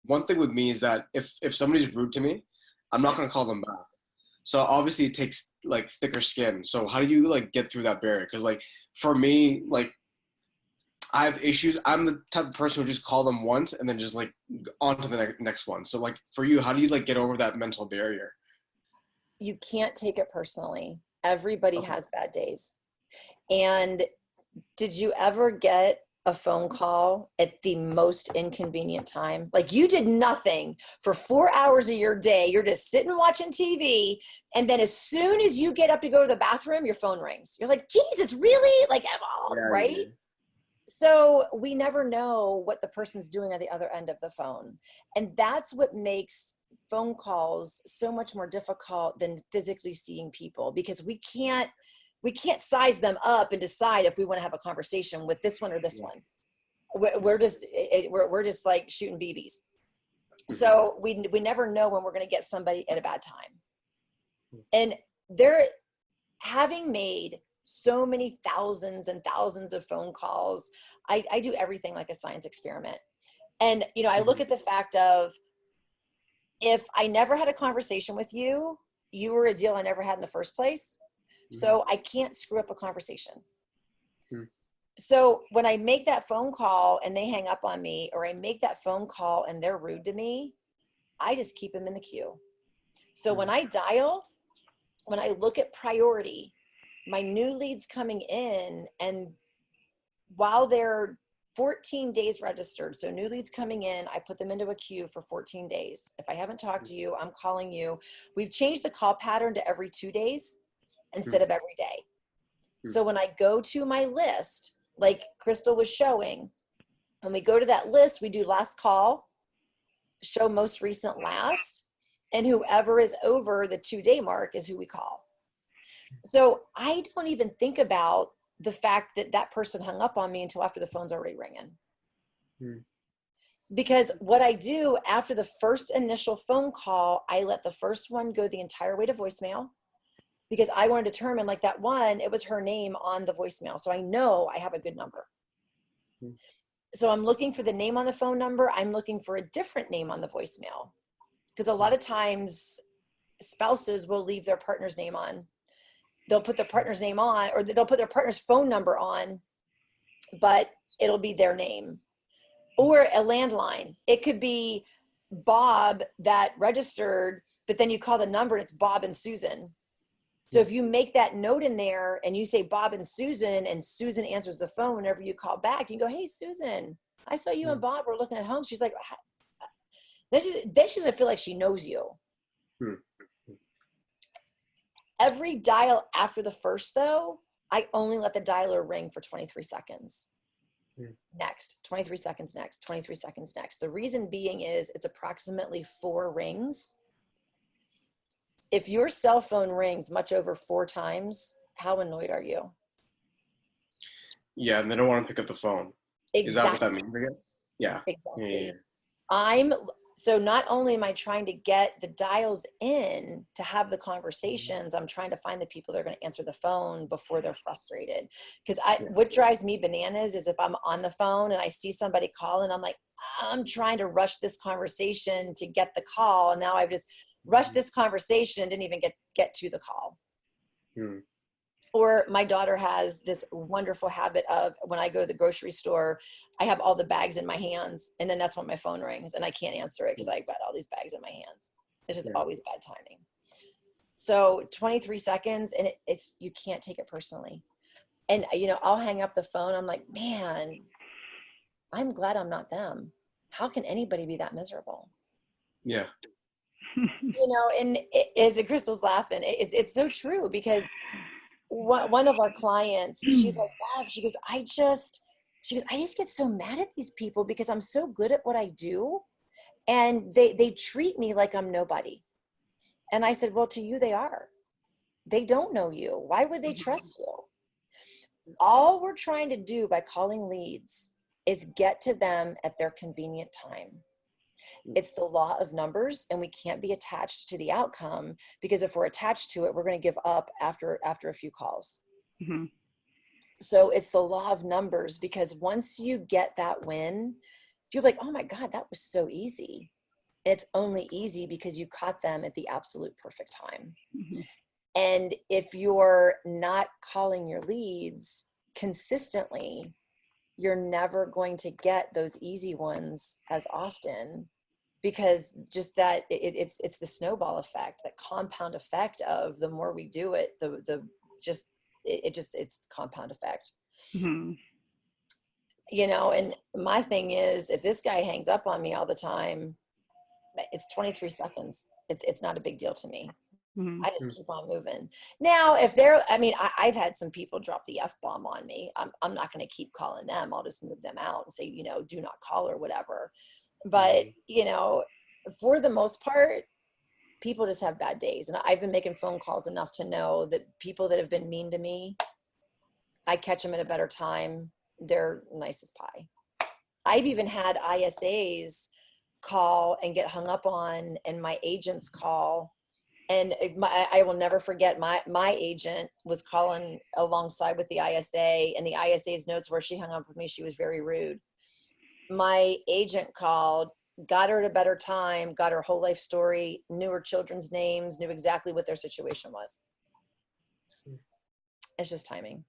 one thing with me is that if somebody's rude to me, I'm not gonna call them back. So obviously it takes like thicker skin. So how do you like get through that barrier? Because like for me, like I have issues. I'm the type of person who just call them once and then just like on to the next one. So like for you, how do you like get over that mental barrier? You can't take it personally. Everybody Okay. has bad days. And did you ever get a phone call at the most inconvenient time? Like you did nothing for 4 hours of your day. You're just sitting watching TV. And then as soon as you get up to go to the bathroom, your phone rings. You're like, Jesus, really? Like, Yeah, right? yeah. So we never know what the person's doing on the other end of the phone. And that's what makes phone calls so much more difficult than physically seeing people, because we can't size them up and decide if we want to have a conversation with this one or this Yeah. one. We're just like shooting BBs. Mhm. So we never know when we're going to get somebody at a bad time. And they're having made so many thousands and thousands of phone calls. I do everything like a science experiment. And, I look Mhm. at the fact of, if I never had a conversation with you, you were a deal I never had in the first place. Mhm. So I can't screw up a conversation. Mhm. So when I make that phone call and they hang up on me, or I make that phone call and they're rude to me, I just keep them in the queue. So when Mhm. I dial, when I look at priority, my new leads coming in, and while they're 14 days registered, so new leads coming in, I put them into a queue for 14 days. If I haven't talked to you, I'm calling you. We've changed the call pattern to every 2 days instead of every day. Mhm. So when I go to my list, like Crystal was showing, when we go to that list, we do last call, show most recent last, and whoever is over the 2-day mark is who we call. So I don't even think about the fact that that person hung up on me until after the phone's already ringing. Mhm. Because what I do after the first initial phone call, I let the first one go the entire way to voicemail, because I want to determine, like that one, it was her name on the voicemail. So I know I have a good number. Mhm. So I'm looking for the name on the phone number. I'm looking for a different name on the voicemail, because a lot of times spouses will leave their partner's name on. They'll put their partner's name on, or they'll put their partner's phone number on, but it'll be their name. Or a landline. It could be Bob that registered, but then you call the number and it's Bob and Susan. So if you make that note in there and you say Bob and Susan answers the phone whenever you call back, you go, hey, Susan, I saw you and Bob were looking at home. She's like, then she's gonna feel like she knows you. Mhm. Every dial after the first, though, I only let the dialer ring for 23 seconds. Mhm. Next, 23 seconds next, 23 seconds next. The reason being is it's approximately 4 rings. If your cell phone rings much over 4 times, how annoyed are you? Yeah, and they don't want to pick up the phone. Is that what that Exactly. means, I guess? Yeah. Yeah, yeah, Exactly. So not only am I trying to get the dials in to have the conversations, I'm trying to find the people that are going to answer the phone before they're frustrated. Because yeah. what drives me bananas is if I'm on the phone and I see somebody call and I'm like, I'm trying to rush this conversation to get the call, and now I've just rushed Mhm. this conversation and didn't even get to the call. Mhm. Or my daughter has this wonderful habit of, when I go to the grocery store, I have all the bags in my hands, and then that's when my phone rings and I can't answer it because I've got all these bags in my hands. It's just Yeah. always bad timing. So 23 seconds, and it's you can't take it personally. And I'll hang up the phone. I'm like, man, I'm glad I'm not them. How can anybody be that miserable? Yeah. And as Crystal's laughing, it's so true, because one of our clients, she's like, Bev, she goes, I just get so mad at these people because I'm so good at what I do, and they treat me like I'm nobody. And I said, well, to you, they are. They don't know you. Why would they trust you? All we're trying to do by calling leads is get to them at their convenient time. It's the law of numbers, and we can't be attached to the outcome, because if we're attached to it, we're going to give up after a few calls. Mm-hmm. So it's the law of numbers, because once you get that win, you're like, oh my God, that was so easy. It's only easy because you caught them at the absolute perfect time. Mm-hmm. And if you're not calling your leads consistently, you're never going to get those easy ones as often, because just that it's the snowball effect, that compound effect of the more we do it, it's compound effect. Mm-hmm. You know, and my thing is, if this guy hangs up on me all the time, it's 23 seconds. It's not a big deal to me. Mm-hmm. I just keep on moving. Now, if they're, I mean, I've had some people drop the F-bomb on me. I'm not going to keep calling them. I'll just move them out and say, you know, do not call or whatever. But, you know, for the most part, people just have bad days. And I've been making phone calls enough to know that people that have been mean to me, I catch them at a better time. They're nice as pie. I've even had ISAs call and get hung up on, and my agents call. And I will never forget, my agent was calling alongside with the ISA, and the ISA's notes where she hung up with me, she was very rude. My agent called, got her at a better time, got her whole life story, knew her children's names, knew exactly what their situation was. It's just timing.